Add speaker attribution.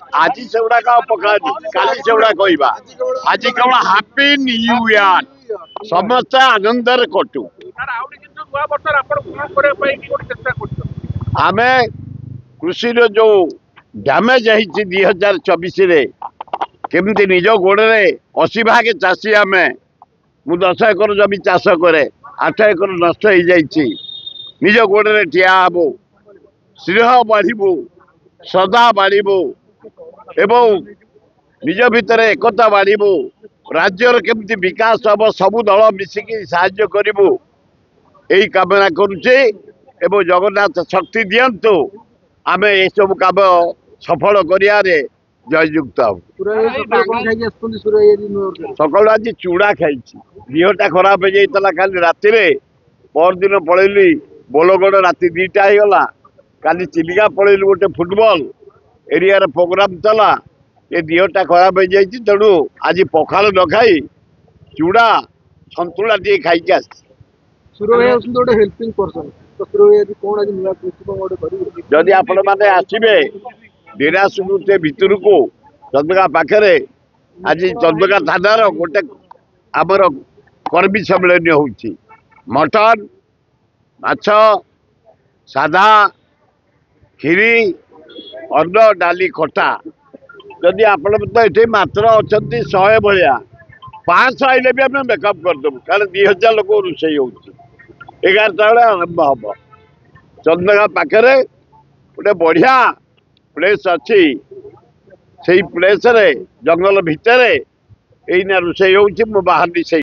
Speaker 1: आज से गुड़ाक पकानी काली से गुड़ा कहवा आज कौन हापी न्यू इयर समस्त आनंद कटु आम कृषि जो डैमेज है 2024 केमती निज गोड़े 80 भाग चाषी आम मु 10 एकर जमी चाष करे 8 एकर नष्ट हो जाइए निज गोड़े ठिया हबो स्नेह बाढ़ू श्रद्धा बाढ़ू एवं निज भितर एकता बाढ़ू राज्यर केमती विकास हम सबू दल मिसिकी साहाय्य करूँ यही कामना करुचे एवं जगन्नाथ शक्ति दिंतु आम ये सब काम सफल करियारे जययुक्त सकाल आज चूड़ा खाई देहटा खराब हो जाता खाली राति परदिन पलैली बोलगढ़ राति 2टा होगा काली चिलिका पलैलु गोटे फुटबॉल एरिया प्रोग्राम चला ये देहटा खराब हो जाए तेणु आज पखाल न खाई चूड़ा सतुला टे खाई जदि आपण मैंने आसवे बिरासुटे भितर को चंदका पाखे आज चंदका थानार गोटे आमर कर्मी सम्मेलन हो मटन माछ साधा खीरी अन्न डाली खटा जदि आपण ये मात्र अच्छा 100 भाया 500 आइले भी आम मेकअप करदेबू कारण 2000 लोक रोषे हो 11टा बेले आरंभ हम चंदका पाखे गोटे बढ़िया प्लेस अच्छी से प्लेस रे जंगल भितर एना रोषे हो बाहर से